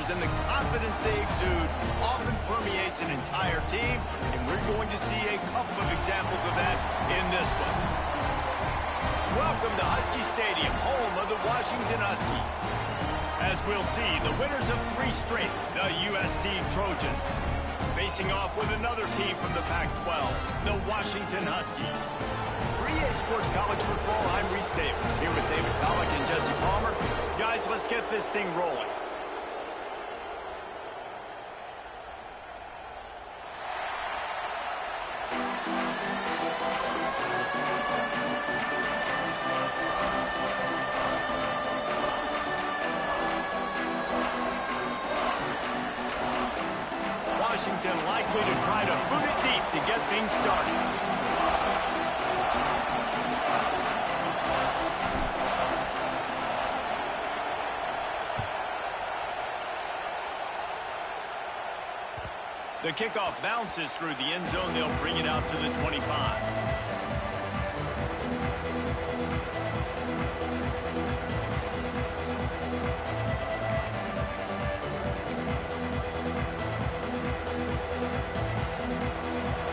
players, and the confidence they exude often permeates an entire team, and we're going to see a couple of examples of that in this one. Welcome to Husky Stadium, home of the Washington Huskies. As we'll see, the winners of 3 straight, the USC Trojans, facing off with another team from the Pac-12, the Washington Huskies. 3A Sports College Football, I'm Reese Davis, here with David Pollack and Jesse Palmer. Guys, let's get this thing rolling. Washington likely to try to boot it deep to get things started. The kickoff bounces through the end zone. They'll bring it out to the 25.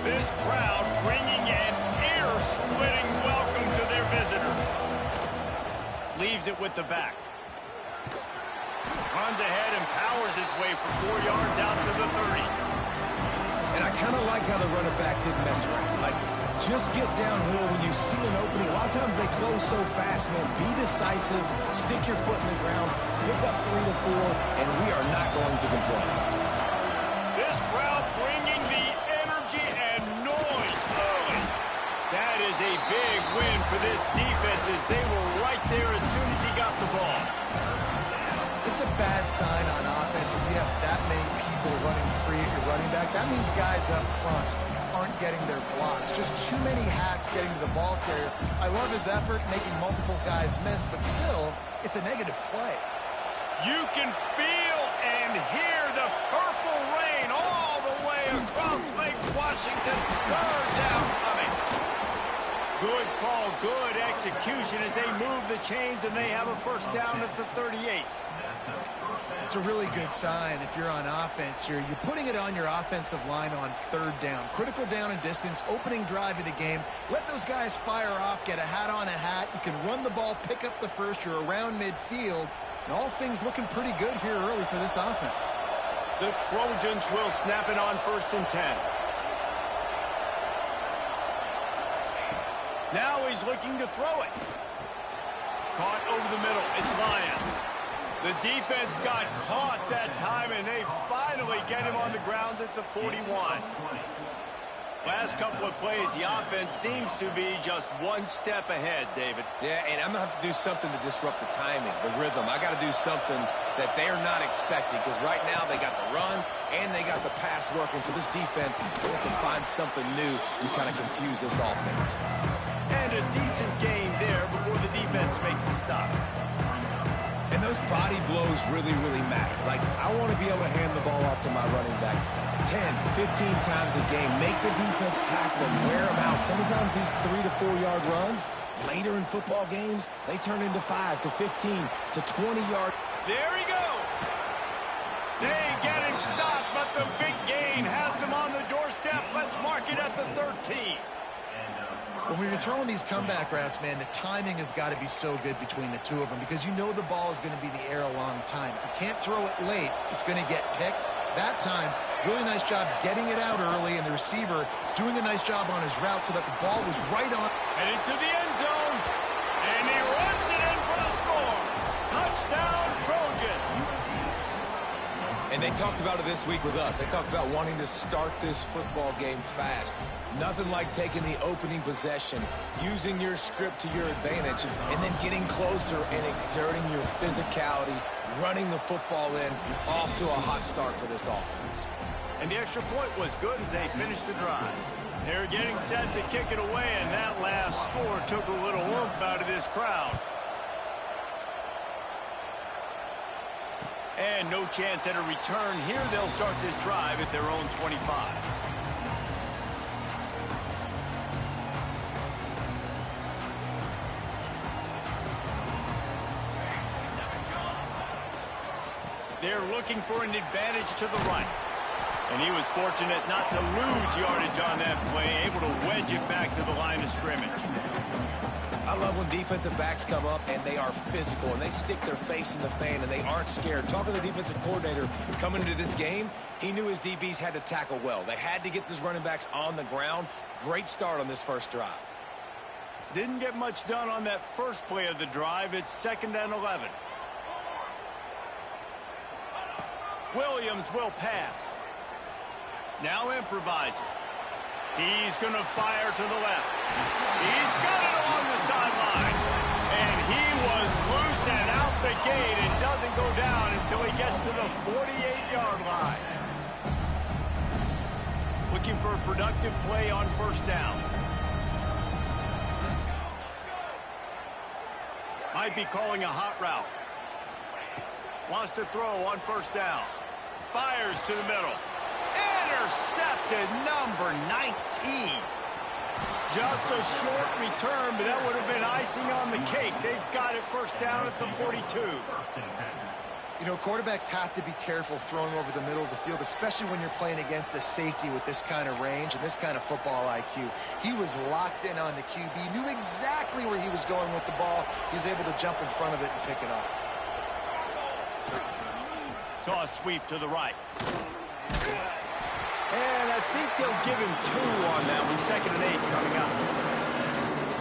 This crowd bringing an ear-splitting welcome to their visitors. Leaves it with the back. Runs ahead and powers his way for 4 yards out to the 30. And I kind of like how the running back didn't mess around. Like, just get downhill when you see an opening. A lot of times they close so fast, man. Be decisive, stick your foot in the ground, pick up 3 to 4, and we are not going to complain. This crowd bringing the energy and noise early. That is a big win for this defense as they were right there as soon as he got the ball. It's a bad sign on offense when you have that many people running free at your running back. That means guys up front aren't getting their blocks. Just too many hats getting to the ball carrier. I love his effort, making multiple guys miss, but still, it's a negative play. You can feel and hear the purple rain all the way across Lake Washington. Third down coming. Good call, good execution as they move the chains and they have a first down at the 38. It's a really good sign if you're on offense here. You're putting it on your offensive line on 3rd down. Critical down and distance, opening drive of the game. Let those guys fire off, get a hat on a hat. You can run the ball, pick up the first. You're around midfield. And all things looking pretty good here early for this offense. The Trojans will snap it on 1st and 10. Now he's looking to throw it. Caught over the middle. It's Lions. The defense got caught that time, and they finally get him on the ground at the 41. Last couple of plays, the offense seems to be just one step ahead, David. Yeah, and I'm going to have to do something to disrupt the timing, the rhythm. I got to do something that they're not expecting because right now they got the run and they got the pass working. So this defense, they have to find something new to kind of confuse this offense. And a decent gain there before the defense makes the stop. And those body blows really, really matter. Like, I want to be able to hand the ball off to my running back 10, 15 times a game. Make the defense tackle them, wear them out. Sometimes these 3 to 4 yard runs, later in football games, they turn into 5 to 15 to 20 yard. There he goes. They get him stopped, but the big gain has them on the doorstep. Let's mark it at the 13. Well, when you're throwing these comeback routes, man, the timing has got to be so good between the two of them because you know the ball is going to be in the air a long time. You can't throw it late. It's going to get picked. That time, really nice job getting it out early, and the receiver doing a nice job on his route so that the ball was right on. Headed to the end zone, and he runs it in for the score. Touchdown, Trojans. And they talked about it this week with us. They talked about wanting to start this football game fast. Nothing like taking the opening possession, using your script to your advantage, and then getting closer and exerting your physicality, running the football in, off to a hot start for this offense. And the extra point was good as they finished the drive. They're getting set to kick it away, and that last score took a little oomph out of this crowd. And no chance at a return here. They'll start this drive at their own 25. They're looking for an advantage to the right. And he was fortunate not to lose yardage on that play, able to wedge it back to the line of scrimmage. I love when defensive backs come up and they are physical and they stick their face in the fan and they aren't scared. Talking to the defensive coordinator coming into this game, he knew his DBs had to tackle well. They had to get these running backs on the ground. Great start on this first drive. Didn't get much done on that first play of the drive. It's 2nd and 11. Williams will pass. Now improvising. He's going to fire to the left. He's got it along the sideline. And he was loose and out the gate and doesn't go down until he gets to the 48-yard line. Looking for a productive play on first down. Might be calling a hot route. Wants to throw on first down. Fires to the middle. Intercepted, number 19. Just a short return, but that would have been icing on the cake. They've got it first down at the 42. You know, quarterbacks have to be careful throwing over the middle of the field, especially when you're playing against a safety with this kind of range and this kind of football IQ. He was locked in on the QB, knew exactly where he was going with the ball. He was able to jump in front of it and pick it up. Toss sweep to the right. And I think they'll give him 2 on that one. 2nd and 8 coming up.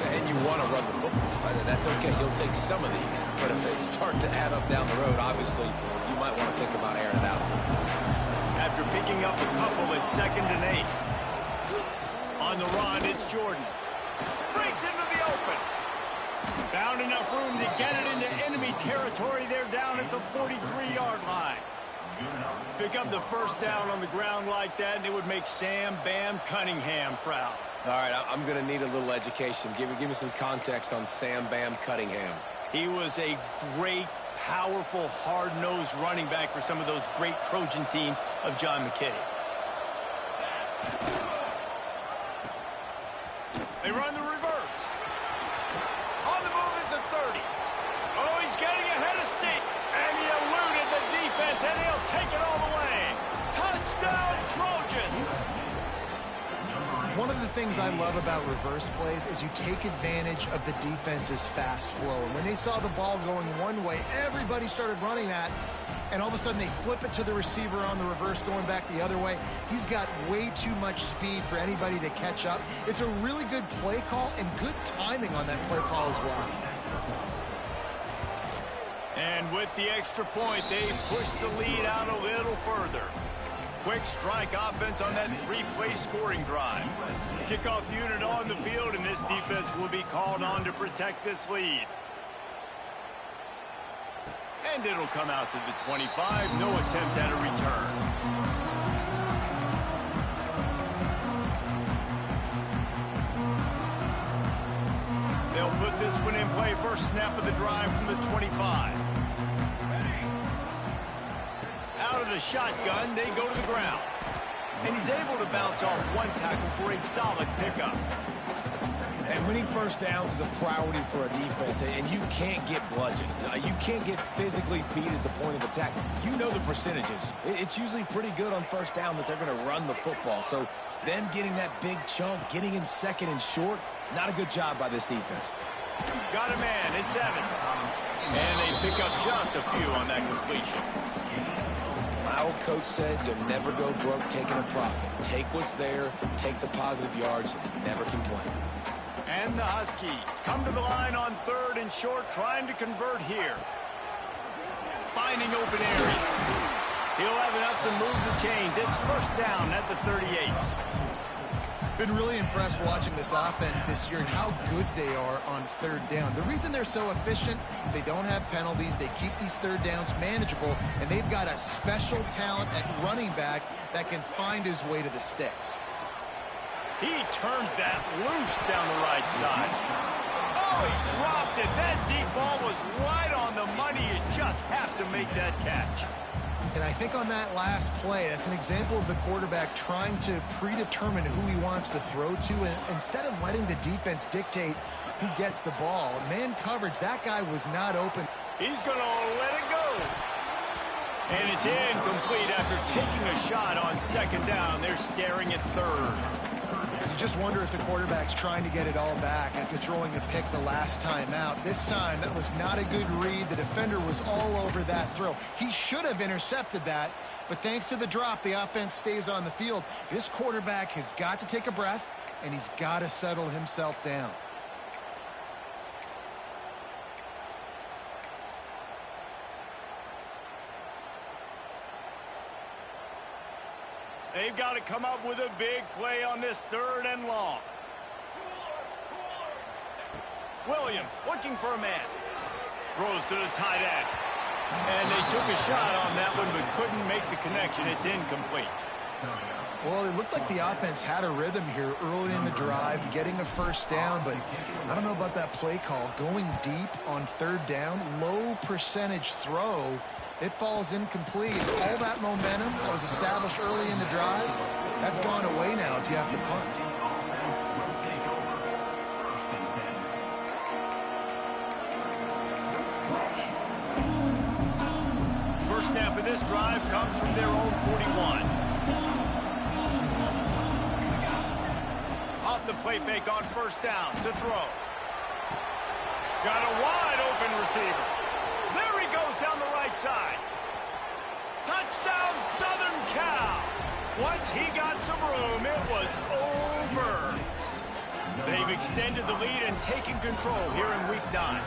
And you want to run the football. That's okay. You'll take some of these. But if they start to add up down the road, obviously, you might want to think about airing it out. After picking up a couple at 2nd and 8. On the run, it's Jordan. Breaks into the open. Found enough room to get it into enemy territory. They're down at the 43-yard line. Pick up the first down on the ground like that, and it would make Sam Bam Cunningham proud. All right, I'm going to need a little education. Give me some context on Sam Bam Cunningham. He was a great, powerful, hard-nosed running back for some of those great Trojan teams of John McKinney. They run the reverse. On the move at the 30. Oh, he's getting ahead of State. And he eluded the defense, and he'll take it all the way. Touchdown, Trojans! One of the things I love about reverse plays is you take advantage of the defense's fast flow. And when they saw the ball going one way, everybody started running that. And all of a sudden, they flip it to the receiver on the reverse going back the other way. He's got way too much speed for anybody to catch up. It's a really good play call and good timing on that play call as well. And with the extra point, they push the lead out a little further. Quick strike offense on that 3-play scoring drive. Kickoff unit on the field, and this defense will be called on to protect this lead. And it'll come out to the 25. No attempt at a return. They'll put this one in play. First snap of the drive from the 25. Out of the shotgun, they go to the ground. And he's able to bounce off one tackle for a solid pickup. And winning first downs is a priority for a defense, and you can't get bludgeoned. You can't get physically beat at the point of attack. You know the percentages. It's usually pretty good on first down that they're going to run the football. So them getting that big chunk, getting in second and short, not a good job by this defense. Got a man. It's Evans. And they pick up just a few on that completion. My old coach said you'll never go broke taking a profit. Take what's there, take the positive yards, never complain. And the Huskies come to the line on 3rd and short, trying to convert here. Finding open areas. He'll have enough to move the chains. It's first down at the 38. Been really impressed watching this offense this year and how good they are on 3rd down. The reason they're so efficient, they don't have penalties, they keep these 3rd downs manageable, and they've got a special talent at running back that can find his way to the sticks. He turns that loose down the right side. Oh, he dropped it. That deep ball was right on the money. You just have to make that catch. And I think on that last play, that's an example of the quarterback trying to predetermine who he wants to throw to, and instead of letting the defense dictate who gets the ball. Man coverage, that guy was not open. He's going to let it go. And it's incomplete after taking a shot on second down. They're staring at third. You just wonder if the quarterback's trying to get it all back after throwing a pick the last time out. This time, that was not a good read. The defender was all over that throw. He should have intercepted that, but thanks to the drop, the offense stays on the field. This quarterback has got to take a breath, and he's got to settle himself down. They've got to come up with a big play on this third and long. Williams looking for a man. Throws to the tight end. And they took a shot on that one but couldn't make the connection. It's incomplete. Well, it looked like the offense had a rhythm here early in the drive, getting a first down, but I don't know about that play call. Going deep on third down, low percentage throw, it falls incomplete. All that momentum that was established early in the drive, that's gone away now if you have to punt. First snap of this drive comes from their own 41. Off the play fake on first down to throw. Got a wide open receiver. There he goes down the right side. Touchdown, Southern Cal. Once he got some room, it was over. They've extended the lead and taken control here in Week 9.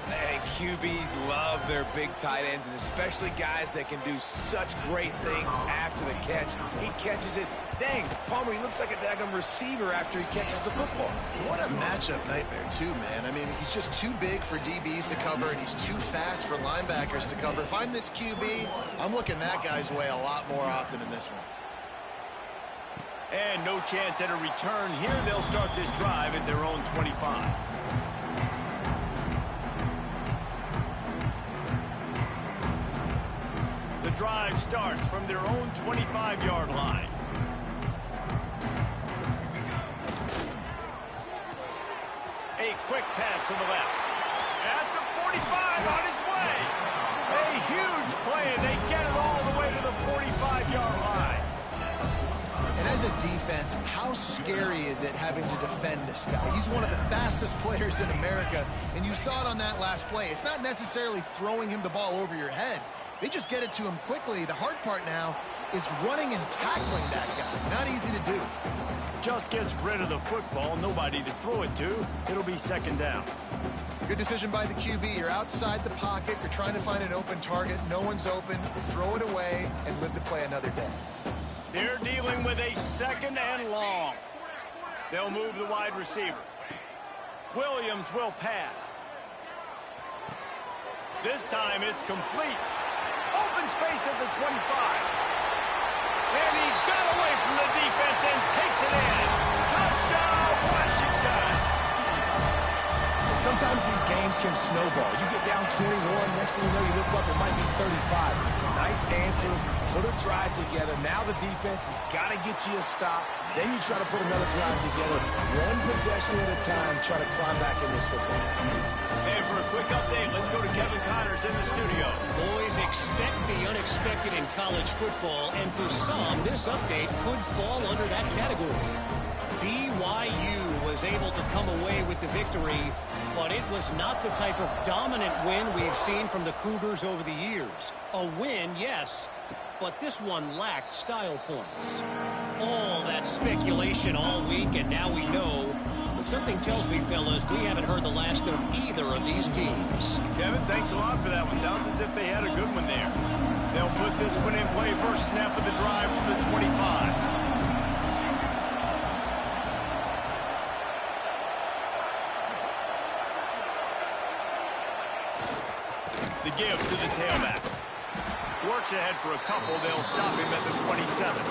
And QBs love their big tight ends, and especially guys that can do such great things after the catch. He catches it. Dang, Palmer, he looks like a daggum receiver after he catches the football. What a matchup nightmare, too, man. I mean, he's just too big for DBs to cover, and he's too fast for linebackers to cover. If I'm this QB, I'm looking that guy's way a lot more often than this one. And no chance at a return here. They'll start this drive at their own 25. The drive starts from their own 25-yard line. A quick pass to the left. At the 45 on its way. A huge play, and they get it all the way to the 45-yard line. And as a defense, how scary is it having to defend this guy? He's one of the fastest players in America, and you saw it on that last play. It's not necessarily throwing him the ball over your head. They just get it to him quickly. The hard part now is running and tackling that guy. Not easy to do. Just gets rid of the football, nobody to throw it to. It'll be second down. Good decision by the QB. You're outside the pocket. You're trying to find an open target. No one's open. Throw it away and live to play another day. They're dealing with a second and long. They'll move the wide receiver. Williams will pass. This time it's complete. Open space at the 25. And he got away from the defense and takes it in. Touchdown, Washington. Sometimes these games can snowball. You get down 21, next thing you know, you look up, it might be 35. Nice answer, put a drive together. Now the defense has got to get you a stop. Then you try to put another drive together. One possession at a time, try to climb back in this football. And for a quick update, let's go to Kevin Connors in the studio. Boys, expect the unexpected in college football, and for some, this update could fall under that category. BYU was able to come away with the victory, but it was not the type of dominant win we've seen from the Cougars over the years. A win, yes, but this one lacked style points. All that speculation all week, and now we know. But something tells me, fellas, we haven't heard the last of either of these teams. Kevin, thanks a lot for that one. Sounds as if they had a good one there. They'll put this one in play. First snap of the drive from the 25. The give to the tailback. Works ahead for a couple. They'll stop him at the 27.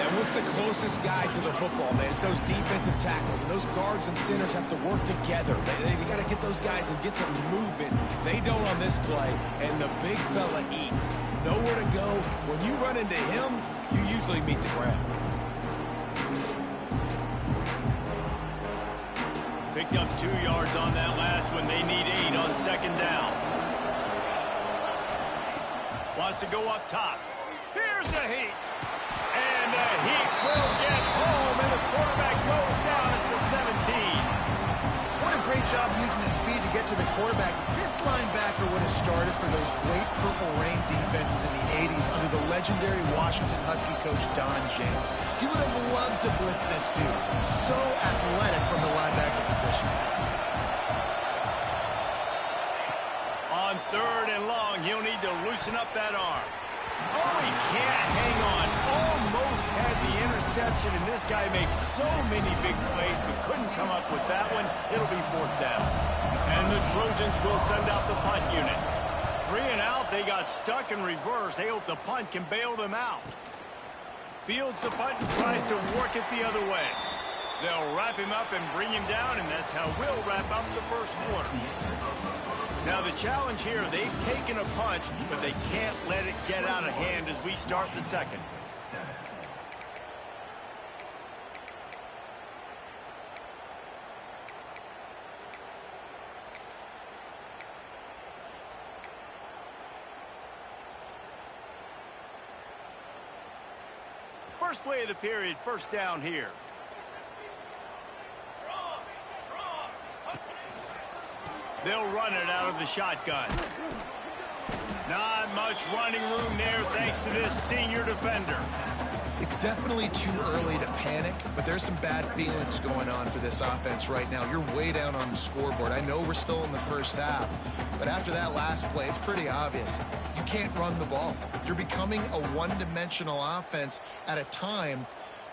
And what's the closest guy to the football, man? It's those defensive tackles, and those guards and centers have to work together. They got to get those guys and get some movement. They don't on this play, and the big fella eats. Nowhere to go. When you run into him, you usually meet the ground. Picked up 2 yards on that last one. They need 8 on second down. wants to go up top. Here's the heat. And the heat will get home, and the quarterback goes down at the 17. What a great job using his speed to get to the quarterback. This linebacker would have started for those great Purple Rain defenses in the 80s under the legendary Washington Husky coach Don James. He would have loved to blitz this dude. So athletic from the linebacker position. On 3rd and long, he'll need to loosen up that arm. Oh, he can't hang on. Almost had the interception, and this guy makes so many big plays, but couldn't come up with that one. It'll be 4th down. And the Trojans will send out the punt unit. 3 and out, they got stuck in reverse. They hope the punt can bail them out. Fields the punt and tries to work it the other way. They'll wrap him up and bring him down, and that's how we'll wrap up the first quarter. Now the challenge here, they've taken a punch, but they can't let it get out of hand as we start the second. First play of the period, 1st down here. They'll run it out of the shotgun. Not much running room there thanks to this senior defender. It's definitely too early to panic, but there's some bad feelings going on for this offense right now. You're way down on the scoreboard. I know we're still in the first half, but after that last play, it's pretty obvious. You can't run the ball. You're becoming a one-dimensional offense at a time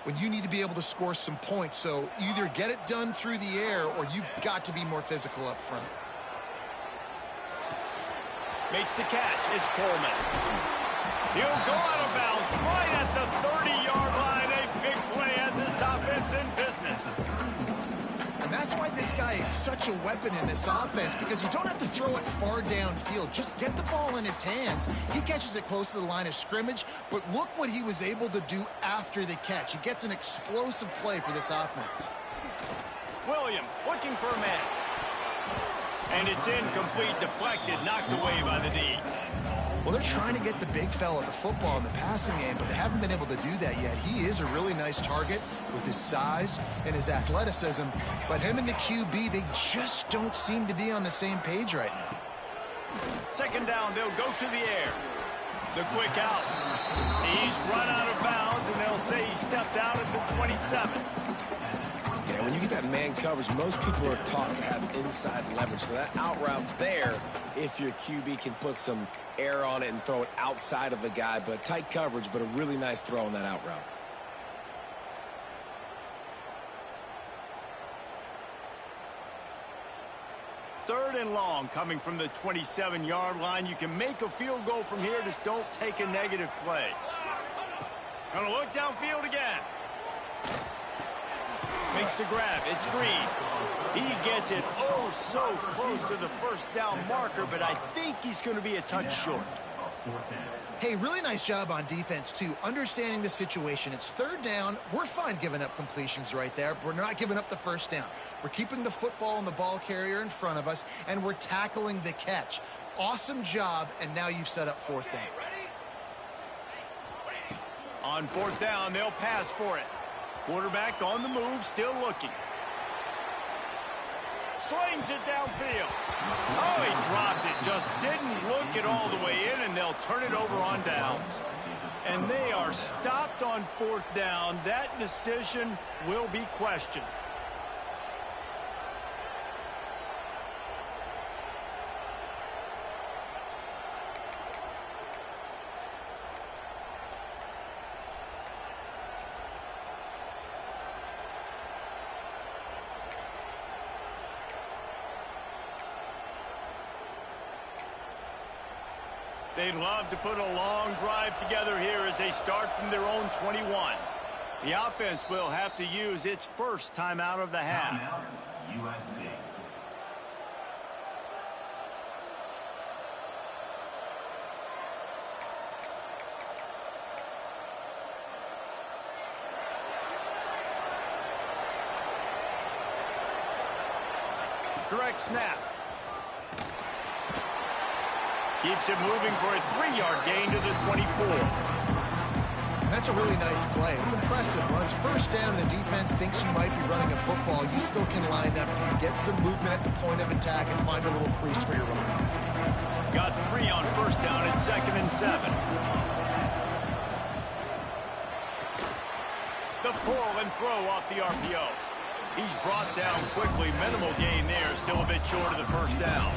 when you need to be able to score some points. So either get it done through the air or you've got to be more physical up front. Makes the catch. It's Coleman. He'll go out of bounds right at the 30-yard line. A big play as this offense in business. And that's why this guy is such a weapon in this offense, because you don't have to throw it far downfield. Just get the ball in his hands. He catches it close to the line of scrimmage, but look what he was able to do after the catch. He gets an explosive play for this offense. Williams looking for a man. And it's incomplete, deflected, knocked away by the D. Well, they're trying to get the big fella the football in the passing game, but they haven't been able to do that yet. He is a really nice target with his size and his athleticism, but him and the QB, they just don't seem to be on the same page right now. 2nd down, they'll go to the air. The quick out. He's run out of bounds, and they'll say he stepped out at the 27. Yeah, when you get that man coverage, most people are taught to have inside leverage. So that out route's there if your QB can put some air on it and throw it outside of the guy. But tight coverage, but a really nice throw on that out route. Third and long coming from the 27-yard line. You can make a field goal from here. Just don't take a negative play. Gonna look downfield again. Makes the grab. It's Green. He gets it oh so close to the 1st down marker, but I think he's going to be a touch short. Hey, really nice job on defense, too, understanding the situation. It's 3rd down. We're fine giving up completions right there. We're not giving up the 1st down. We're keeping the football and the ball carrier in front of us, and we're tackling the catch. Awesome job, and now you've set up 4th down. On 4th down, they'll pass for it. Quarterback on the move, still looking. Slings it downfield. Oh, he dropped it. Just didn't look it all the way in, and they'll turn it over on downs. And they are stopped on 4th down. That decision will be questioned. They'd love to put a long drive together here as they start from their own 21. The offense will have to use its first timeout of the half. USC. Direct snap. Keeps it moving for a 3-yard gain to the 24. That's a really nice play. It's impressive. When it's first down, the defense thinks you might be running a football. You still can line up, get some movement at the point of attack, and find a little crease for your running back. Got 3 on first down at 2nd and 7. The pull and throw off the RPO. He's brought down quickly. Minimal gain there. Still a bit short of the first down.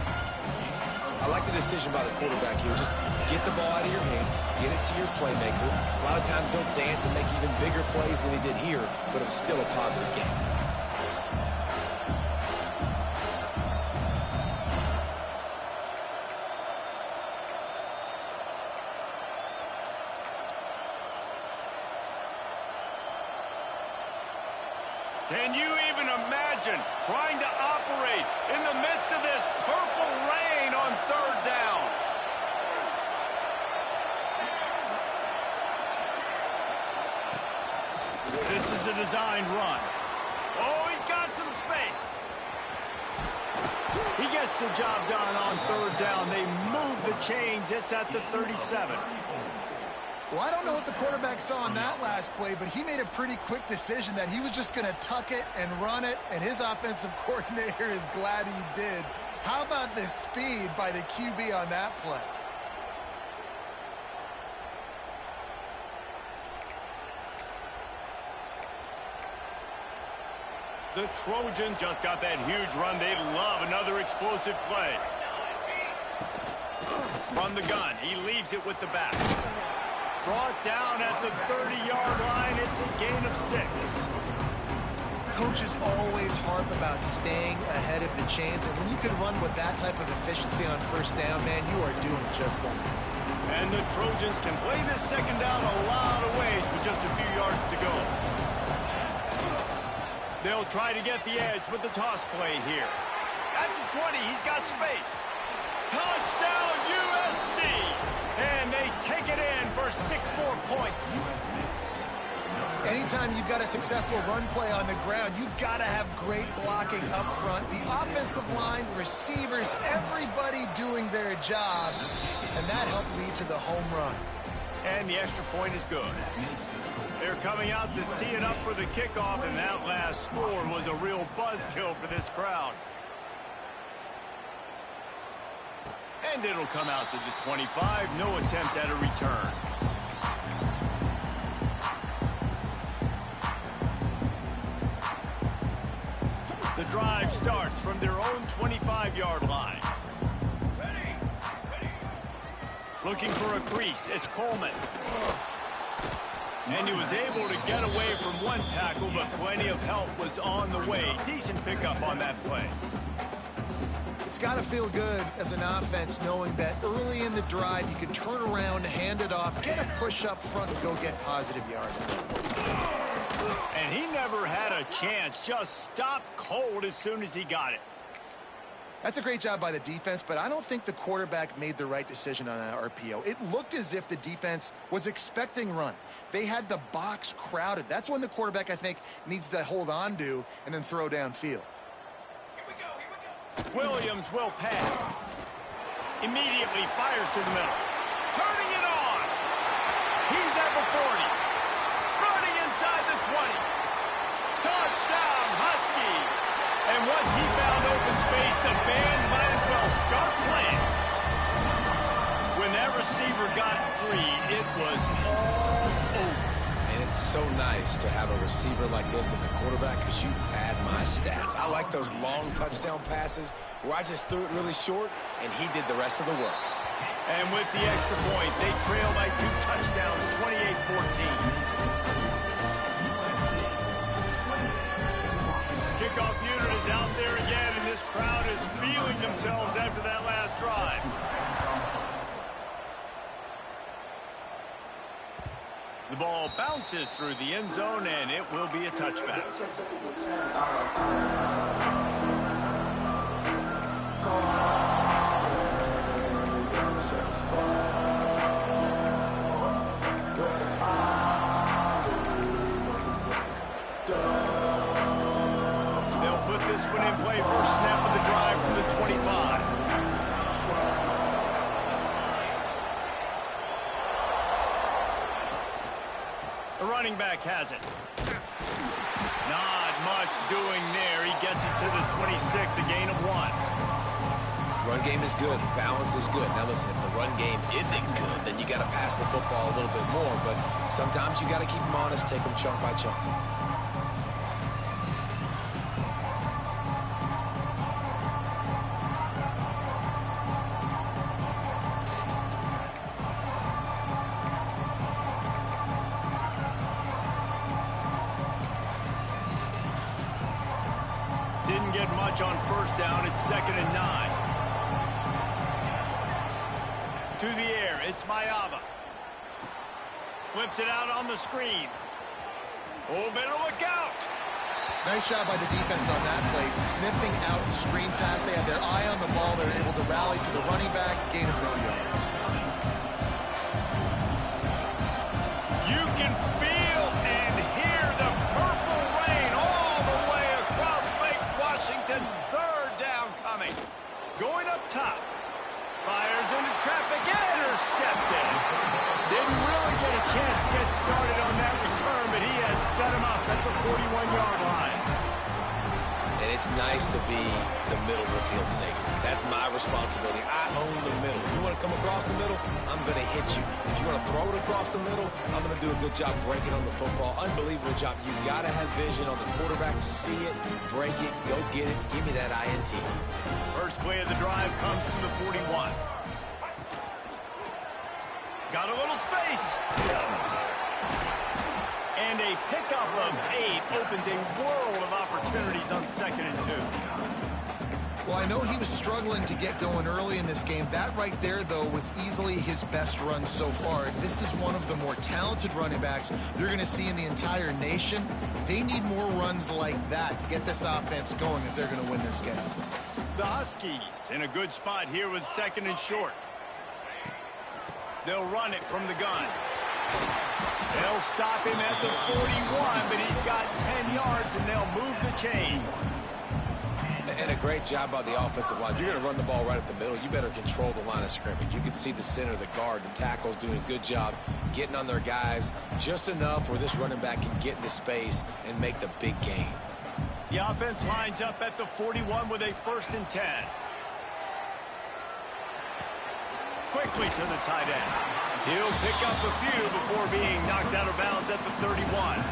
I like the decision by the quarterback here. Just get the ball out of your hands, get it to your playmaker. A lot of times he'll dance and make even bigger plays than he did here, but it was still a positive game. Can you even imagine trying to operate in the midst of this purple rain on 3rd down? This is a designed run. Oh, he's got some space. He gets the job done on 3rd down. They move the chains. It's at the 37. Well, I don't know what the quarterback saw on that last play, but he made a pretty quick decision that he was just going to tuck it and run it, and his offensive coordinator is glad he did. How about the speed by the QB on that play? The Trojans just got that huge run. They'd love another explosive play. From the gun, he leaves it with the back. Brought down at the 30-yard line. It's a gain of 6. Coaches always harp about staying ahead of the chains, and when you can run with that type of efficiency on first down, man, you are doing just that. And the Trojans can play this 2nd down a lot of ways with just a few yards to go. They'll try to get the edge with the toss play here. At the 20, he's got space. Touchdown, USC! And they take it in for 6 more points. Anytime you've got a successful run play on the ground, you've got to have great blocking up front. The offensive line, receivers, everybody doing their job. And that helped lead to the home run. And the extra point is good. They're coming out to tee it up for the kickoff, and that last score was a real buzzkill for this crowd. And it'll come out to the 25. No attempt at a return. The drive starts from their own 25-yard line. Looking for a crease. It's Coleman. And he was able to get away from one tackle, but plenty of help was on the way. Decent pickup on that play. It's got to feel good as an offense knowing that early in the drive you can turn around, hand it off, get a push up front, and go get positive yardage. And he never had a chance. Just stopped cold as soon as he got it. That's a great job by the defense, but I don't think the quarterback made the right decision on that RPO. It looked as if the defense was expecting run. They had the box crowded. That's when the quarterback, I think, needs to hold on to and then throw downfield. Williams will pass. Immediately fires to the middle. Turning it on. He's at the 40. Running inside the 20. Touchdown, Huskies. And once he found open space, the band might as well start playing. When that receiver got free, it was all over. And it's so nice to have a receiver like this as a quarterback because you pad my stats. I like those long touchdown passes where I just threw it really short and he did the rest of the work. And with the extra point, they trail by 2 touchdowns, 28-14. Kickoff unit is out there again, and this crowd is feeling themselves after that last drive. The ball bounces through the end zone, and it will be a touchback. They'll put this one in play. First snap of the drive from the 25. The running back has it. Not much doing there. He gets it to the 26, a gain of 1. Run game is good. Balance is good. Now listen, if the run game isn't good, then you got to pass the football a little bit more. But sometimes you got to keep them honest, take them chunk by chunk. Didn't get much on first down. It's 2nd and 9. To the air, it's Mayava. Flips it out on the screen. Oh, better look out. Nice job by the defense on that play, sniffing out the screen pass. They had their eye on the ball. They were able to rally to the running back, gain of no yards. You can feel and hear the purple rain all the way across Lake Washington. 3rd down coming. Going up top. Fires into traffic, intercepted. Didn't really get a chance to get started on that return, but he has set him up at the 41-yard line. And it's nice to be the middle of the field safety. That's my responsibility. I own the middle. If you want to come across the middle, I'm going to hit you. If you want to throw it across the middle, I'm going to do a good job breaking on the football. Unbelievable job. You got to have vision on the quarterback. See it, break it, go get it. Give me that INT. First play of the drive comes from the 41. Got a little space. And a pickup of 8 opens a world of opportunities on 2nd and 2. Well, I know he was struggling to get going early in this game. That right there, though, was easily his best run so far. This is one of the more talented running backs you're going to see in the entire nation. They need more runs like that to get this offense going if they're going to win this game. The Huskies in a good spot here with 2nd and short. They'll run it from the gun. They'll stop him at the 41, but he's got 10 yards, and they'll move the chains. And a great job by the offensive line. If you're going to run the ball right at the middle, you better control the line of scrimmage. You can see the center, the guard, the tackles doing a good job getting on their guys just enough where this running back can get into space and make the big gain. The offense lines up at the 41 with a 1st and 10. Quickly to the tight end. He'll pick up a few before being knocked out of bounds at the 31.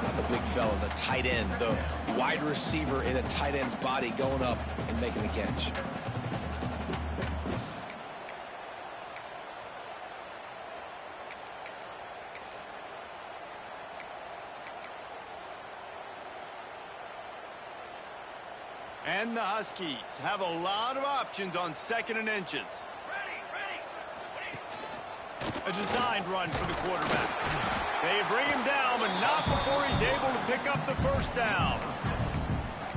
Not the big fella, the tight end, the wide receiver in a tight end's body going up and making the catch. And the Huskies have a lot of options on 2nd and inches. A designed run for the quarterback. They bring him down, but not before he's able to pick up the 1st down.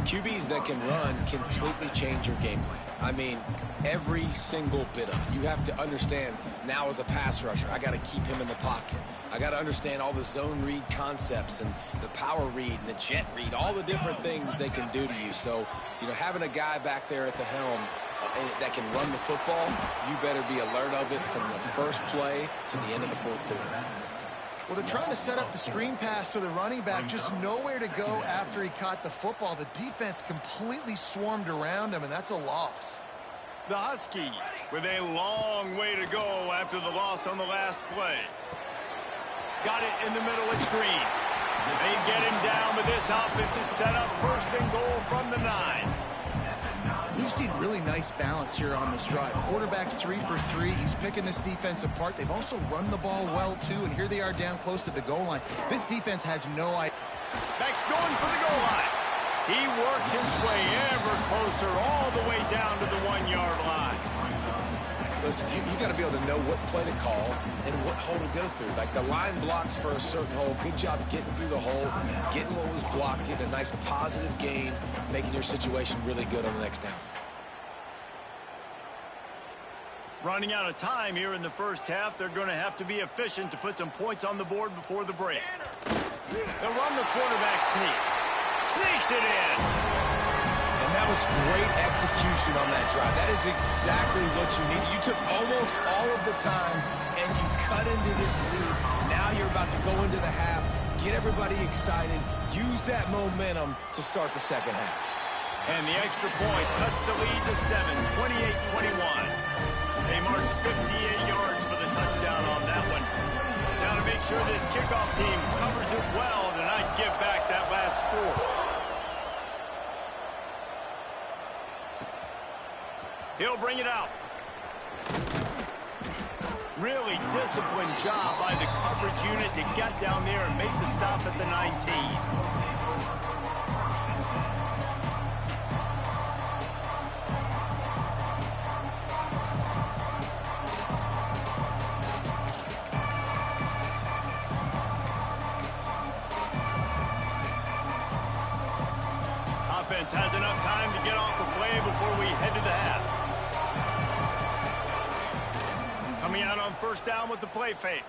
QBs that can run completely change your game plan. I mean, every single bit of it. You have to understand now as a pass rusher, I got to keep him in the pocket. I got to understand all the zone read concepts and the power read and the jet read, all the different things they can do to you. So, you know, having a guy back there at the helm that can run the football, you better be alert of it from the first play to the end of the 4th quarter. Well, they're trying to set up the screen pass to the running back, just nowhere to go after he caught the football. The defense completely swarmed around him, and that's a loss. The Huskies with a long way to go after the loss on the last play. Got it in the middle, it's Green. They get him down with this offense to set up 1st and goal from the 9. We've seen really nice balance here on this drive. Quarterback's 3 for 3. He's picking this defense apart. They've also run the ball well, too, and here they are down close to the goal line. This defense has no idea. Beck's going for the goal line. He works his way ever closer all the way down to the 1-yard line. Listen, you got to be able to know what play to call and what hole to go through. Like the line blocks for a certain hole. Good job getting through the hole, getting what was blocked, getting a nice positive gain, making your situation really good on the next down. Running out of time here in the 1st half. They're going to have to be efficient to put some points on the board before the break. They'll run the quarterback sneak. Sneaks it in. And that was great execution on that drive. That is exactly what you needed. You took almost all of the time, and you cut into this lead. Now you're about to go into the half, get everybody excited, use that momentum to start the second half. And the extra point cuts the lead to 7, 28-21. They marched 58 yards for the touchdown on that one. Now to make sure this kickoff team covers it well to not give back that last score. He'll bring it out. Really disciplined job by the coverage unit to get down there and make the stop at the 19. Offense has enough time to get off the play before we head to the half. Coming out on first down with the play fake.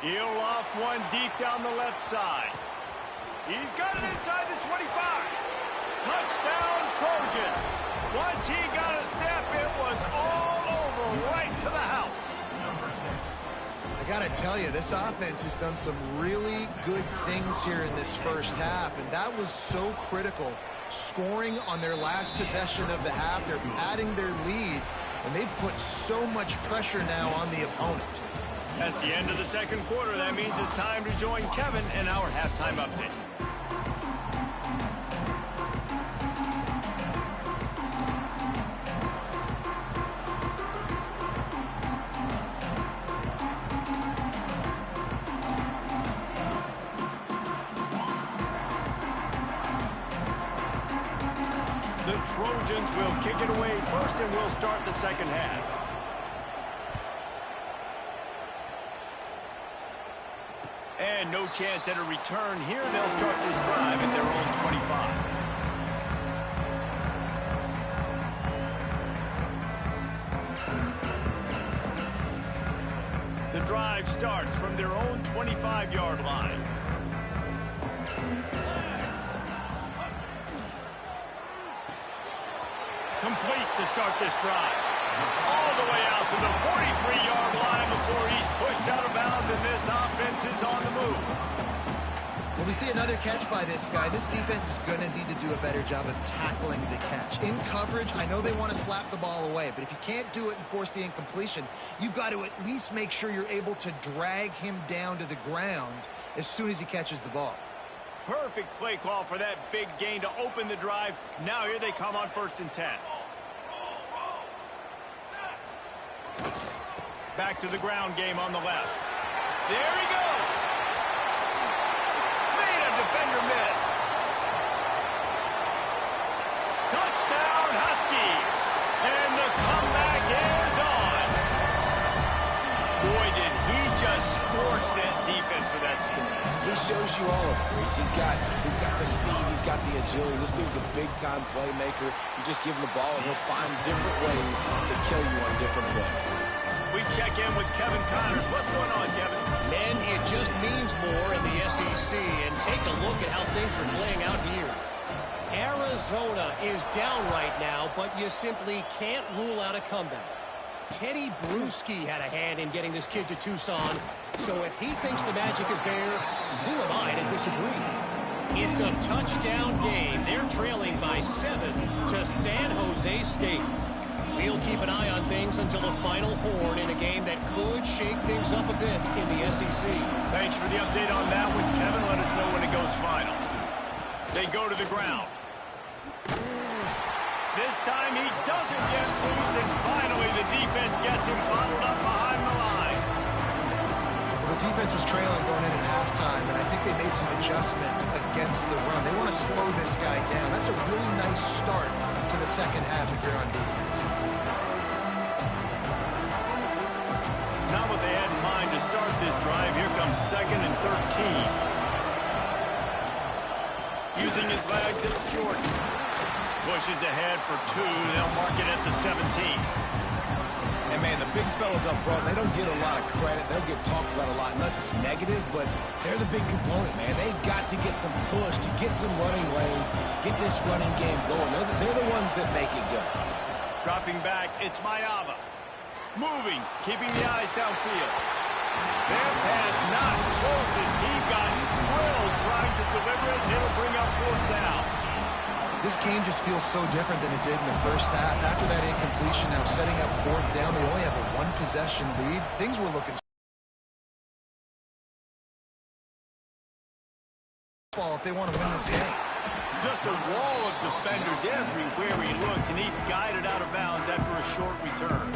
He'll loft one deep down the left side. He's got it inside the 25. Touchdown, Trojans. Once he got a step, it was all over right to the house. I got to tell you, this offense has done some really good things here in this first half, and that was so critical. Scoring on their last possession of the half, they're padding their lead, and they've put so much pressure now on the opponent. That's the end of the second quarter. That means it's time to join Kevin in our halftime update. The Trojans will kick it away first, and we'll start the second half. And no chance at a return here. They'll start this drive at their own 25. The drive starts from their own 25-yard line. Complete to start this drive. All the way out to the 43-yard line before he's pushed out of bounds, and this offense is on the move. When we see another catch by this guy, this defense is going to need to do a better job of tackling the catch. In coverage, I know they want to slap the ball away, but if you can't do it and force the incompletion, you've got to at least make sure you're able to drag him down to the ground as soon as he catches the ball. Perfect play call for that big gain to open the drive. Now here they come on 1st and 10. Back to the ground game on the left. There he goes. Made a defender miss. Touchdown, Huskies. And the comeback is on. Boy, did he just scorch that defense for that score. He shows you all of it, Reese. He's got the speed, he's got the agility. This dude's a big-time playmaker. You just give him the ball, and he'll find different ways to kill you on different plays. We check in with Kevin Connors. What's going on, Kevin? Men, it just means more in the SEC, and take a look at how things are playing out here. Arizona is down right now, but you simply can't rule out a comeback. Teddy Bruschi had a hand in getting this kid to Tucson, so if he thinks the magic is there, who am I to disagree? It's a touchdown game. They're trailing by 7 to San Jose State. We'll keep an eye on things until the final horn in a game that could shake things up a bit in the SEC. Thanks for the update on that one, Kevin. Let us know when it goes final. They go to the ground. This time he doesn't get loose, and finally the defense gets him bottled up behind the line. Well, the defense was trailing going in at halftime, and I think they made some adjustments against the run. They want to slow this guy down. That's a really nice start to the second half if you're on defense. Not what they had in mind to start this drive. Here comes 2nd and 13. Using his legs, it's Jordan. Pushes ahead for 2. They'll mark it at the 17. And, man, the big fellas up front, they don't get a lot of credit. They'll get talked about a lot unless it's negative, but they're the big component, man. They've got to get some push, to get some running lanes, get this running game going. They're the ones that make it go. Dropping back, it's Mayava. Moving, keeping the eyes downfield. Their pass not close as he got drilled trying to deliver it, and it'll bring up fourth down. This game just feels so different than it did in the first half. After that incompletion, now setting up fourth down, they only have a one-possession lead. Things were looking well if they want to win this game. Just a wall of defenders everywhere he looks, and he's guided out of bounds after a short return.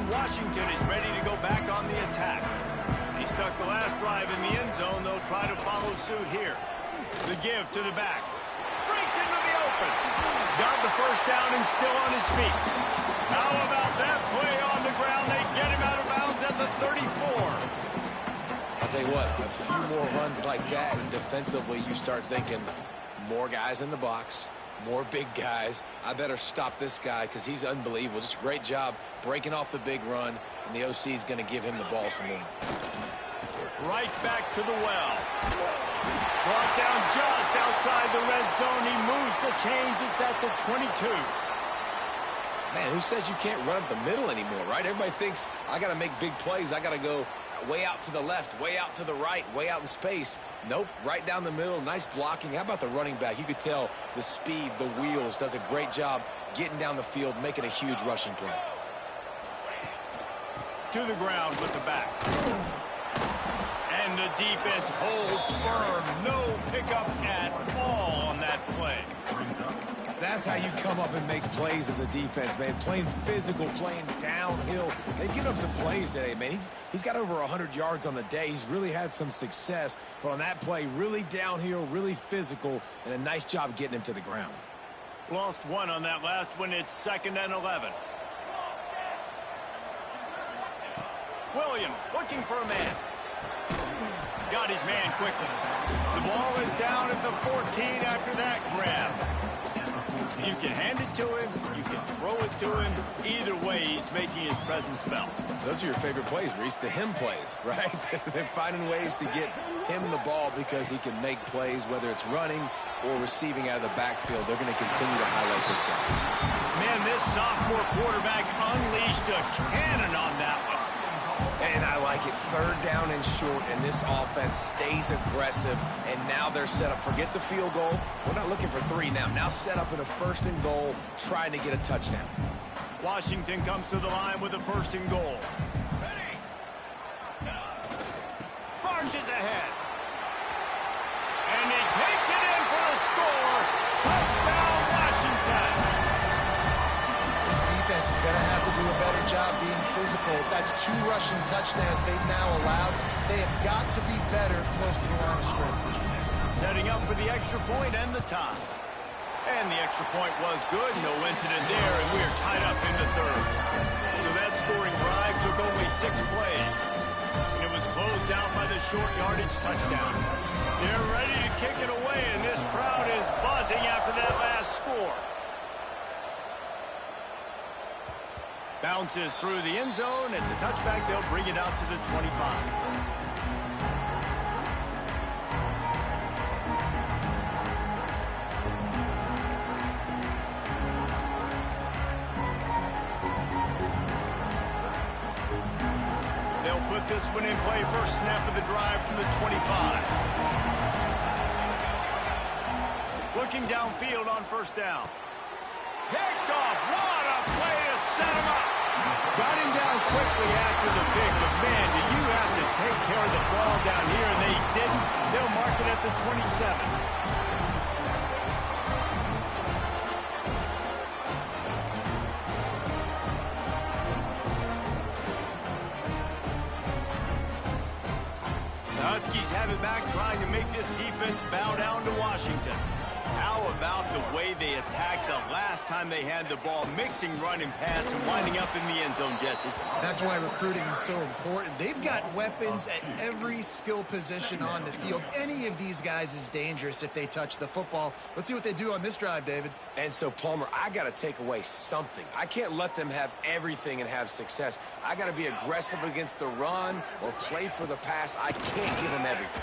Washington is ready to go back on the attack. He stuck the last drive in the end zone. They'll try to follow suit here. The give to the back. Breaks into the open. Got the first down and still on his feet. How about that play on the ground? They get him out of bounds at the 34. I'll tell you what, a few more runs like that, and defensively you start thinking more guys in the box. More big guys. I better stop this guy because he's unbelievable. Just a great job breaking off the big run, and the OC is going to give him the ball some more. Right back to the well. Brought down just outside the red zone. He moves the chains. It's at the 22. Man, who says you can't run up the middle anymore, right? Everybody thinks I got to make big plays. I got to go way out to the left, way out to the right, way out in space. Nope, right down the middle. Nice blocking. How about the running back? You could tell the speed, the wheels, does a great job getting down the field, making a huge rushing play. To the ground with the back. And the defense holds firm. No pickup at all on that play. That's how you come up and make plays as a defense, man. Playing physical, playing downhill. They've given up some plays today, man. He's got over 100 yards on the day. He's really had some success. But on that play, really downhill, really physical, and a nice job getting him to the ground. Lost one on that last one. It's 2nd and 11. Williams looking for a man. Got his man quickly. The ball is down at the 14 after that grab. You can hand it to him, you can throw it to him. Either way, he's making his presence felt. Those are your favorite plays, Reese, the him plays, right? They're finding ways to get him the ball because he can make plays, whether it's running or receiving out of the backfield. They're going to continue to highlight this guy. Man, this sophomore quarterback unleashed a cannon on that one. And I like it. 3rd down and short, and this offense stays aggressive. And now they're set up. Forget the field goal. We're not looking for 3 now. Now set up in a 1st and goal, trying to get a touchdown. Washington comes to the line with a 1st and goal. Marches ahead. And he takes it in for a score. Touchdown, Washington. Defense is going to have to do a better job being physical. That's 2 rushing touchdowns they've now allowed. They have got to be better close to the line of scrimmage. Setting up for the extra point and the tie. And the extra point was good. No incident there, and we're tied up in the 3rd. So that scoring drive took only 6 plays. And it was closed out by the short yardage touchdown. They're ready to kick it away, and this crowd is buzzing after that last score. Bounces through the end zone. It's a touchback. They'll bring it out to the 25. They'll put this one in play. First snap of the drive from the 25. Looking downfield on 1st down. Picked off. What a play to set him up. Got him down quickly after the pick, but man, do you have to take care of the ball down here, and they didn't. They'll mark it at the 27. The Huskies have it back, trying to make this defense bow down to Washington. How about the way they attacked the last time they had the ball, mixing run and pass and winding up in the end zone, Jesse? That's why recruiting is so important. They've got weapons at every skill position on the field. Any of these guys is dangerous if they touch the football. Let's see what they do on this drive, David. And so, Palmer, I got to take away something. I can't let them have everything and have success. I got to be aggressive against the run or play for the pass. I can't give them everything.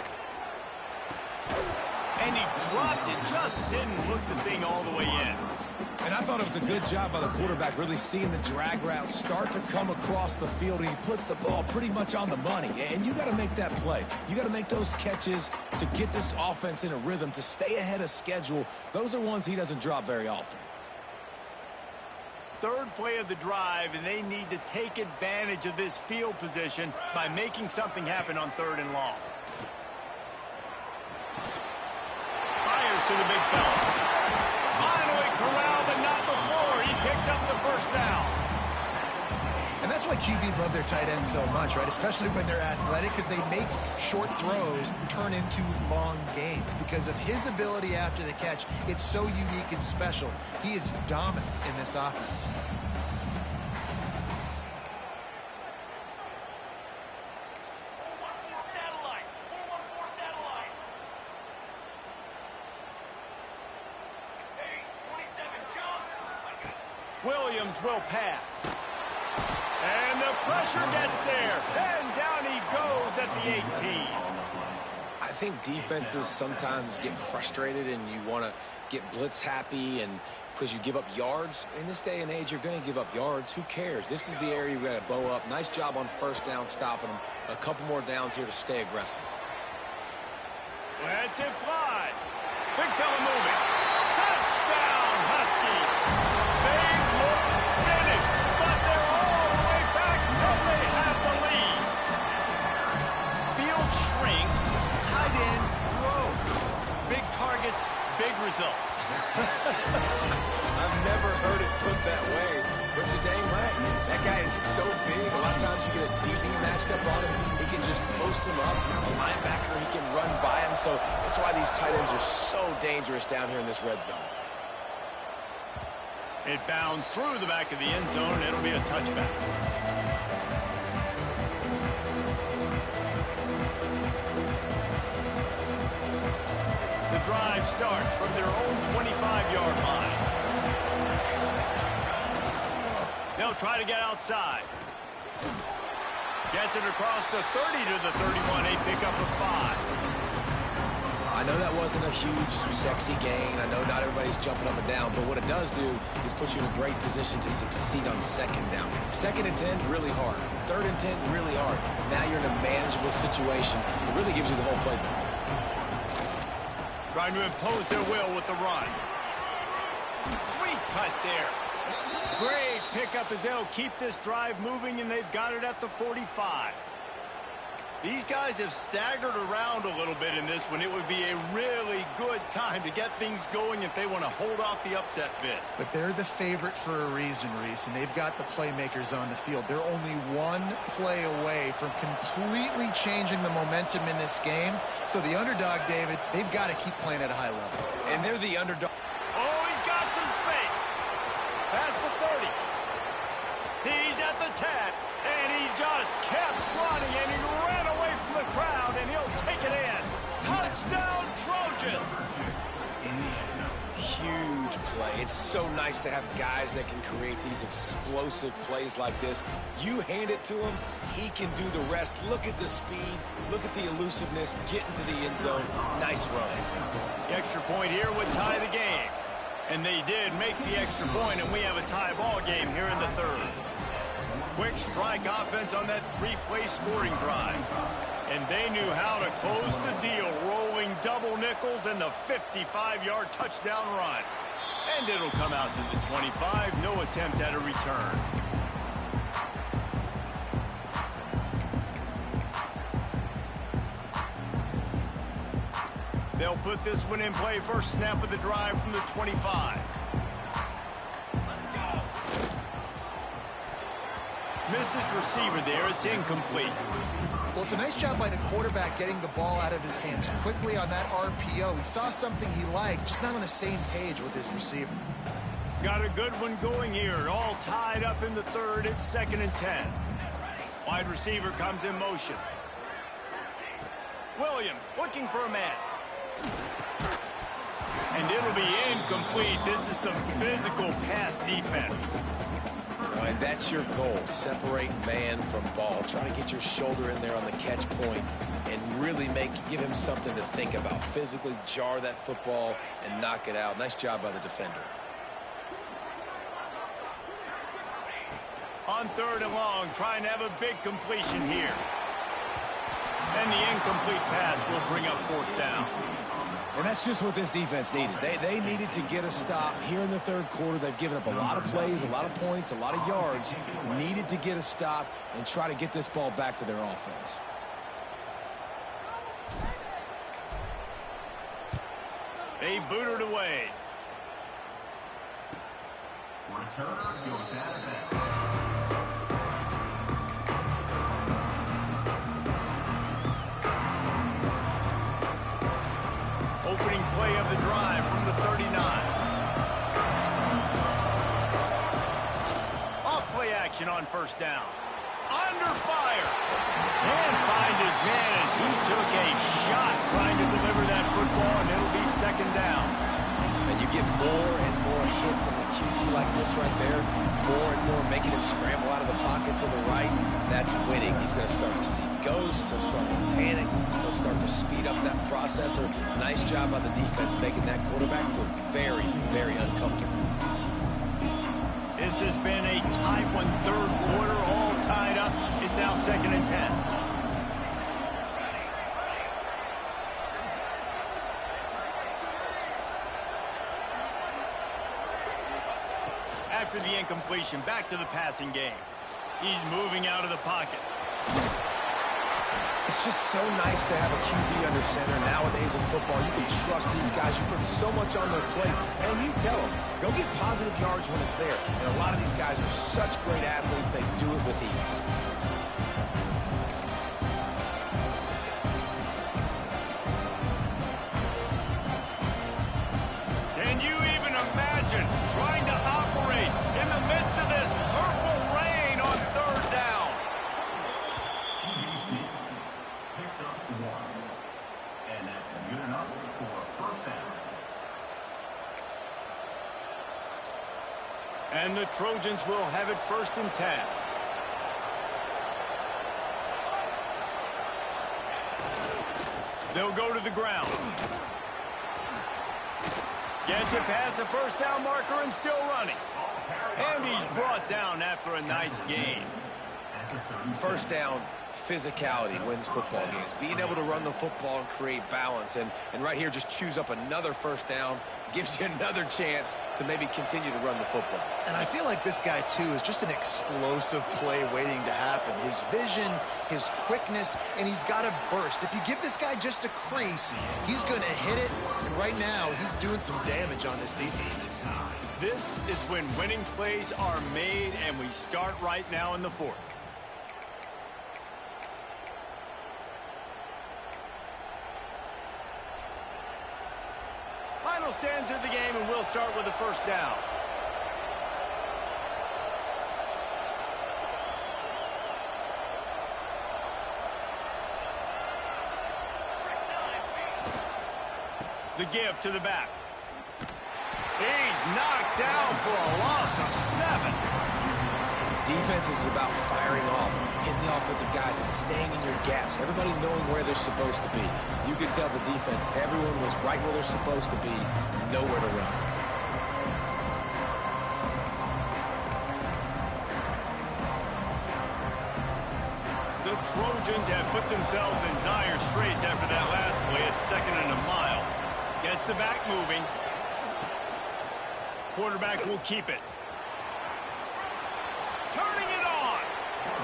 And he dropped it, just didn't look the thing all the way in. And I thought it was a good job by the quarterback, really seeing the drag route start to come across the field, and he puts the ball pretty much on the money. And you got to make that play. You got to make those catches to get this offense in a rhythm, to stay ahead of schedule. Those are ones he doesn't drop very often. Third play of the drive, and they need to take advantage of this field position by making something happen on 3rd and long. Fires to the big fella. Finally corralled, but not before. He picks up the first down. And that's why QBs love their tight ends so much, right? Especially when they're athletic, because they make short throws turn into long gains. Because of his ability after the catch, it's so unique and special. He is dominant in this offense. Williams will pass. And the pressure gets there. And down he goes at the 18. I think defenses sometimes get frustrated and you want to get blitz happy and because you give up yards. In this day and age, you're going to give up yards. Who cares? This is the area you got to bow up. Nice job on first down stopping them. A couple more downs here to stay aggressive. Let's it fly. Big fella moving. Touchdown, Husky. They look finished, but they're all the way back, and they have the lead. Field shrinks, tight end grows. Big targets, big results. I've never heard it put that way, but you're dang right. That guy is so big. A lot of times you get a DB matched up on him. He can just post him up. A linebacker, he can run by him. So that's why these tight ends are so dangerous down here in this red zone. It bounds through the back of the end zone, and it'll be a touchback. The drive starts from their own 25-yard line. They'll try to get outside. Gets it across the 30 to the 31, a pickup of 5. I know that wasn't a huge, sexy gain. I know not everybody's jumping up and down, but what it does do is put you in a great position to succeed on 2nd down. 2nd and 10, really hard. 3rd and 10, really hard. Now you're in a manageable situation. It really gives you the whole playbook. Trying to impose their will with the run. Sweet cut there. Great pickup as they'll keep this drive moving, and they've got it at the 45. These guys have staggered around a little bit in this one. It would be a really good time to get things going if they want to hold off the upset bid. But they're the favorite for a reason, Reese, and they've got the playmakers on the field. They're only one play away from completely changing the momentum in this game. So the underdog, David, they've got to keep playing at a high level. And they're the underdog. Oh, he's got some space. Past the 30. He's at the 10. And he just kept running, and he ran away from the crowd, and he'll take it in. Touchdown, Trojans! Huge play. It's so nice to have guys that can create these explosive plays like this. You hand it to him, he can do the rest. Look at the speed. Look at the elusiveness. Get into the end zone. Nice run. The extra point here would tie the game. And they did make the extra point, and we have a tie ball game here in the 3rd. Quick strike offense on that 3-play scoring drive. And they knew how to close the deal, rolling double nickels and the 55-yard touchdown run. And it'll come out to the 25, no attempt at a return. They'll put this one in play, first snap of the drive from the 25. Missed his receiver there. It's incomplete. Well, it's a nice job by the quarterback getting the ball out of his hands quickly on that RPO. He saw something he liked, just not on the same page with his receiver. Got a good one going here. All tied up in the 3rd. It's 2nd and 10. Wide receiver comes in motion. Williams looking for a man. And it'll be incomplete. This is some physical pass defense. And that's your goal. Separate man from ball. Try to get your shoulder in there on the catch point and really give him something to think about. Physically jar that football and knock it out. Nice job by the defender. On 3rd and long, trying to have a big completion here. And the incomplete pass will bring up 4th down. And that's just what this defense needed. They needed to get a stop here in the 3rd quarter. They've given up a lot of plays, a lot of points, a lot of yards. Needed to get a stop and try to get this ball back to their offense. They booted away. Opening play of the drive from the 39. Off play action on 1st down. Under fire. Can't find his man as he took a shot trying to deliver that football, and it'll be 2nd down. And you get more and more hits in the QB like this right there. More and more making him scramble out of the pocket to the right. That's winning. He's going to start to see ghosts. He'll start to panic. He'll start to speed up that processor. Nice job by the defense making that quarterback feel very, very uncomfortable. This has been a tight one. 3rd quarter, all tied up. It's now 2nd and 10. After the incompletion, back to the passing game. He's moving out of the pocket. It's just so nice to have a QB under center. Nowadays in football, you can trust these guys. You put so much on their plate, and you tell them, go get positive yards when it's there. And a lot of these guys are such great athletes, they do it with ease. Can you even imagine trying to operate in the midst of this purple rain on 3rd down? Picks up 1. And that's good enough for 1st down. And the Trojans will have it 1st and 10. They'll go to the ground. Gets it past the 1st down marker and still running. And he's brought down after a nice gain. 1st down, physicality wins football games. Being able to run the football and create balance. And right here, just choose up another 1st down. Gives you another chance to maybe continue to run the football. And I feel like this guy, too, is just an explosive play waiting to happen. His vision, his quickness, and he's got a burst. If you give this guy just a crease, he's going to hit it. And right now, he's doing some damage on this defense. This is when winning plays are made, and we start right now in the 4th. Final stands of the game, and we'll start with the 1st down. The give to the back. He's knocked down for a loss of 7. Defense is about firing off, hitting the offensive guys, and staying in your gaps. Everybody knowing where they're supposed to be. You can tell the defense, everyone was right where they're supposed to be, nowhere to run. The Trojans have put themselves in dire straits after that last play. It's 2nd and a mile. Gets the back moving. Quarterback will keep it. Turning it on.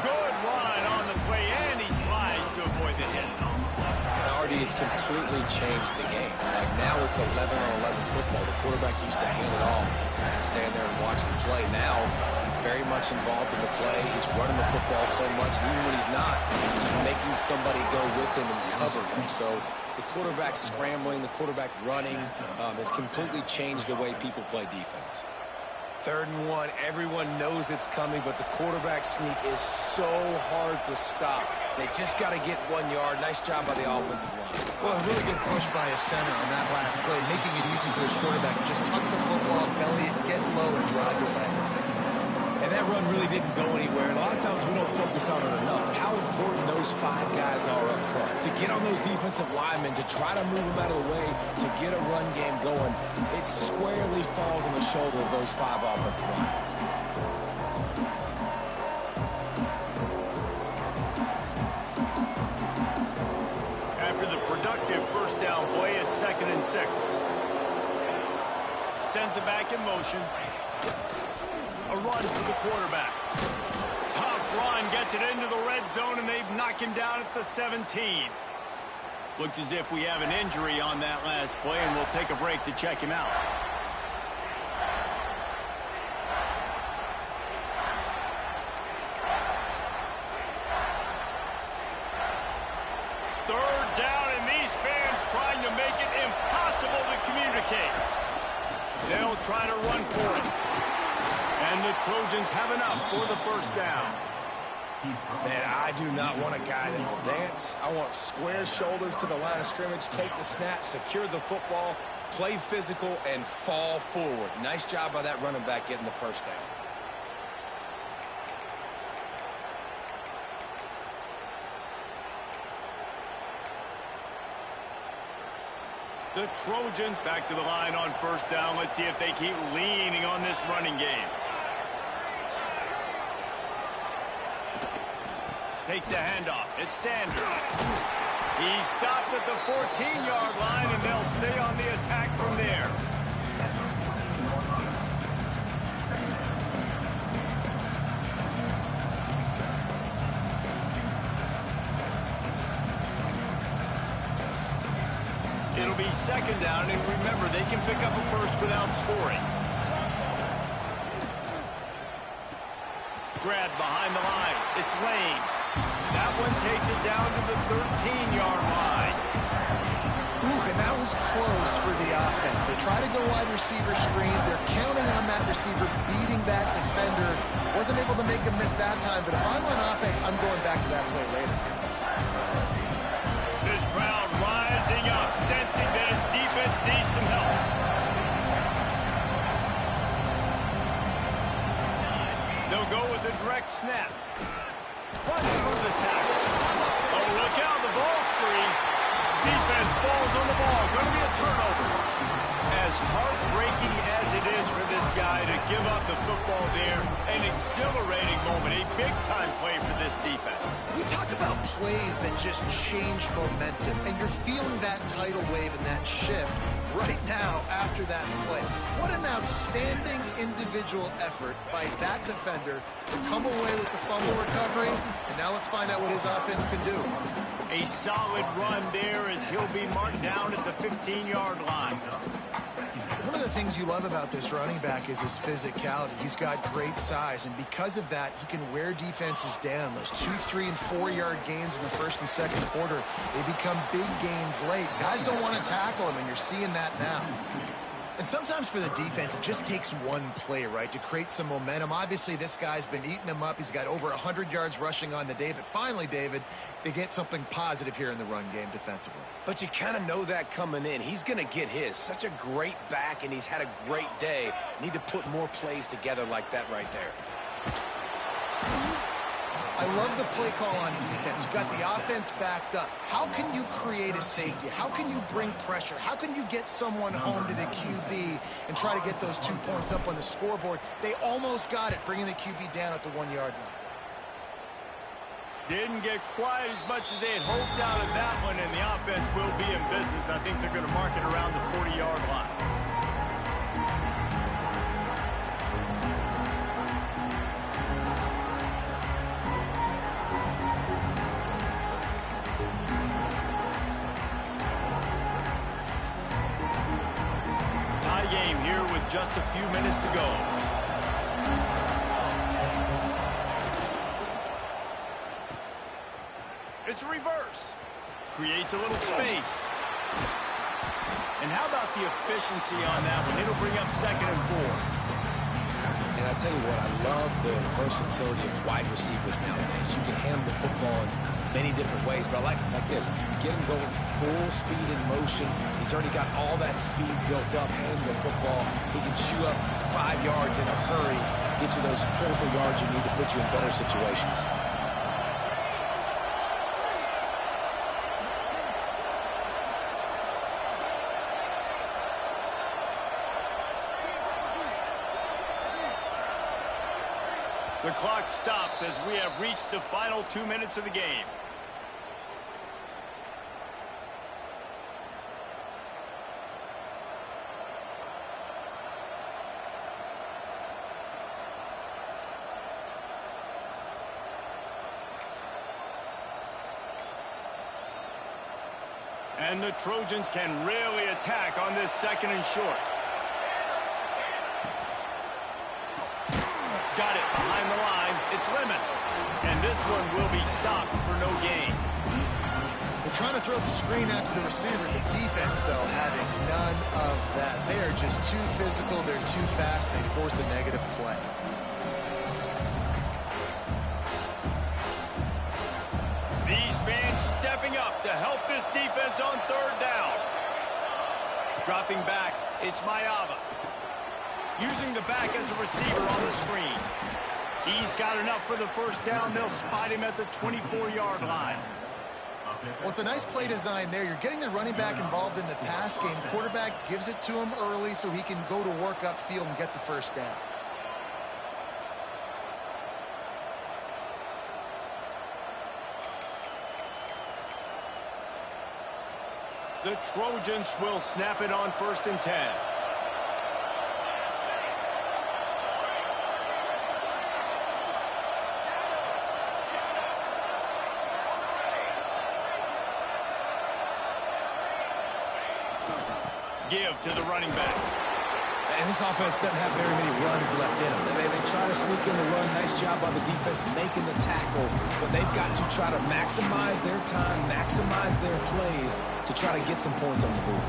Good line on the play, and he slides to avoid the hit. And RD, it's completely changed the game. Like now it's 11-on-11 football. The quarterback used to hand it off and stand there and watch the play. Now he's very much involved in the play. He's running the football so much, and even when he's not, he's making somebody go with him and cover him. So the quarterback scrambling, the quarterback running has completely changed the way people play defense. 3rd and 1, everyone knows it's coming, but the quarterback sneak is so hard to stop. They just got to get 1 yard. Nice job by the offensive line. Well, a really good push by his center on that last play, making it easy for his quarterback to just tuck the football, belly it, get low, and drive your legs. And that run really didn't go anywhere. And a lot of times we don't focus on it enough, but how important those 5 guys are up front. To get on those defensive linemen, to try to move them out of the way, to get a run game going, it squarely falls on the shoulder of those 5 offensive linemen. After the productive first down play, it's 2nd and 6. Sends it back in motion. A run for the quarterback. Tough run, gets it into the red zone, and they knock him down at the 17. Looks as if we have an injury on that last play, and we'll take a break to check him out. Third down, and these fans trying to make it impossible to communicate. They'll try to run for it. And the Trojans have enough for the first down. Man, I do not want a guy that will dance. I want square shoulders to the line of scrimmage, take the snap, secure the football, play physical, and fall forward. Nice job by that running back getting the first down. The Trojans back to the line on first down. Let's see if they keep leaning on this running game. Takes the handoff. It's Sanders. He stopped at the 14-yard line, and they'll stay on the attack from there. It'll be 2nd down, and remember, they can pick up a first without scoring. Grab behind the line. It's Lane. That one takes it down to the 13-yard line. Ooh, and that was close for the offense. They try to go wide receiver screen. They're counting on that receiver beating that defender. Wasn't able to make him miss that time, but if I'm on offense, I'm going back to that play later. This crowd rising up, sensing that its defense needs some help. They'll go with a direct snap. Runs through the tackle. Oh, look out, the ball's free. Defense falls on the ball. Going to be a turnover. As heartbreaking as it is for this guy to give up the football there, an exhilarating moment, a big-time play for this defense. We talk about plays that just change momentum, and you're feeling that tidal wave and that shift right now after that play. What an outstanding individual effort by that defender to come away with the fumble recovery, and now let's find out what his offense can do. A solid run there as he'll be marked down at the 15-yard line. One of the things you love about this running back is his physicality. He's got great size, and because of that, he can wear defenses down. Those 2-, 3-, and 4-yard gains in the first and second quarter, they become big gains late. Guys don't want to tackle him, and you're seeing that now. And sometimes for the defense, it just takes one play, right, to create some momentum. Obviously, this guy's been eating him up. He's got over 100 yards rushing on the day. But finally, David, they get something positive here in the run game defensively. But you kind of know that coming in. He's going to get his. Such a great back, and he's had a great day. Need to put more plays together like that right there. I love the play call on defense. You've got the offense backed up. How can you create a safety? How can you bring pressure? How can you get someone home to the QB and try to get those 2 points up on the scoreboard? They almost got it, bringing the QB down at the 1-yard line. Didn't get quite as much as they had hoped out of that one, and the offense will be in business. I think they're going to mark it around the 40-yard line. Game here with just a few minutes to go. It's a reverse. Creates a little space. And how about the efficiency on that one? It'll bring up 2nd and 4. And I tell you what, I love the versatility of wide receivers nowadays. You can hand them the football, and many different ways, but I like this. Get him going full speed in motion. He's already got all that speed built up, handling the football. He can chew up 5 yards in a hurry, get you those critical yards you need to put you in better situations. The clock stops as we have reached the final 2 minutes of the game. And the Trojans can really attack on this 2nd and short. Got it behind the line. It's Lemon. And this one will be stopped for no gain. They're trying to throw the screen out to the receiver. The defense, though, having none of that. They are just too physical. They're too fast. They force a negative play. These fans stepping up to help this defense on 3rd down. Dropping back, it's Mayava. Using the back as a receiver on the screen. He's got enough for the 1st down. They'll spot him at the 24-yard line. Well, it's a nice play design there. You're getting the running back involved in the pass game. Quarterback gives it to him early so he can go to work upfield and get the 1st down. The Trojans will snap it on 1st and 10. Give to the running back. And this offense doesn't have very many runs left in them. They try to sneak in the run. Nice job by the defense making the tackle. But they've got to try to maximize their time, maximize their plays to try to get some points on the board.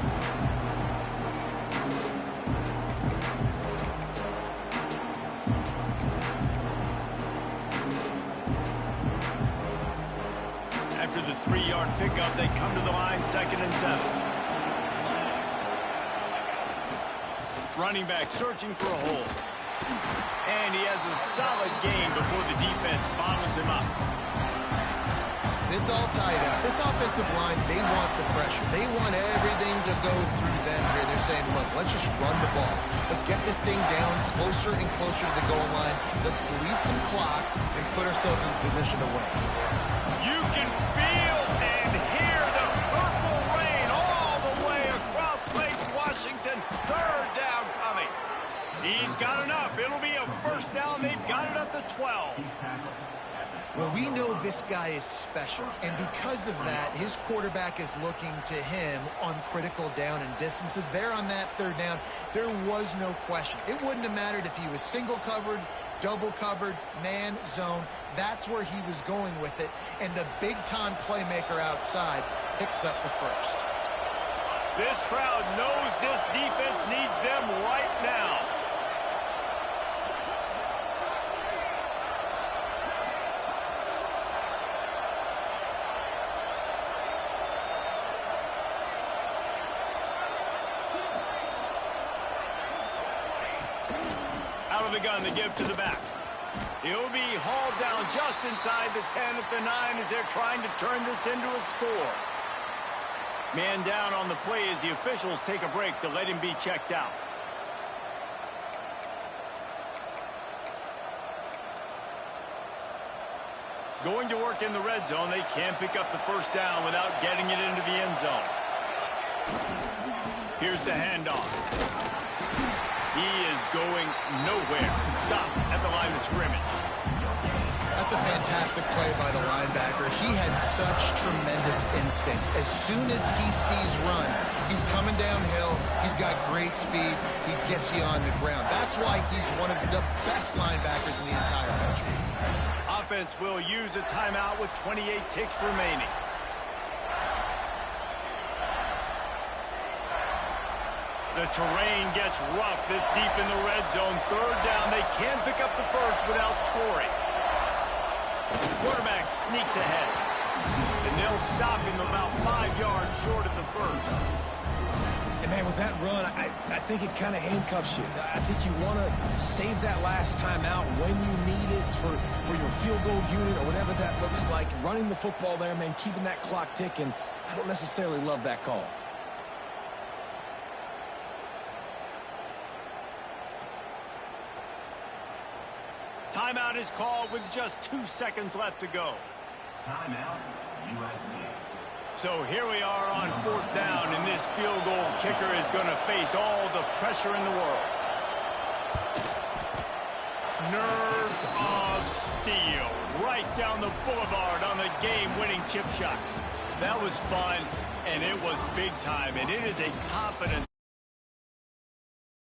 After the 3-yard pickup, they come to the line 2nd and 7. Running back searching for a hole. And he has a solid gain before the defense bottles him up. It's all tied up. This offensive line, they want the pressure. They want everything to go through them here. They're saying, look, let's just run the ball. Let's get this thing down closer and closer to the goal line. Let's bleed some clock and put ourselves in a position to win. You can feel and hear the purple rain all the way across Lake Washington. 3rd down coming. He's got enough. It'll be a 1st down. They've got it at the 12. Well, we know this guy is special, and because of that, his quarterback is looking to him on critical down and distances. There on that 3rd down, there was no question. It wouldn't have mattered if he was single covered, double covered, man, zone. That's where he was going with it, and the big-time playmaker outside picks up the 1st. This crowd knows this defense needs them right now. Out of the gun, the give to the back. He'll be hauled down just inside the 10 at the 9 as they're trying to turn this into a score. Man down on the play as the officials take a break to let him be checked out. Going to work in the red zone. They can't pick up the 1st down without getting it into the end zone. Here's the handoff. He is going nowhere. Stop at the line of scrimmage. That's a fantastic play by the linebacker. He has such tremendous instincts. As soon as he sees run, he's coming downhill. He's got great speed. He gets you on the ground. That's why he's one of the best linebackers in the entire country. Offense will use a timeout with 28 ticks remaining. The terrain gets rough this deep in the red zone. 3rd down. They can't pick up the 1st without scoring. The quarterback sneaks ahead. And they'll stop him about 5 yards short of the first. And, man, with that run, I think it kind of handcuffs you. I think you want to save that last time out when you need it for your field goal unit or whatever that looks like. Running the football there, man, keeping that clock ticking. I don't necessarily love that call. Timeout is called with just 2 seconds left to go. Timeout, USC. So here we are on 4th down, and this field goal kicker is going to face all the pressure in the world. Nerves of steel right down the boulevard on the game-winning chip shot. That was fun, and it was big time, and it is a confident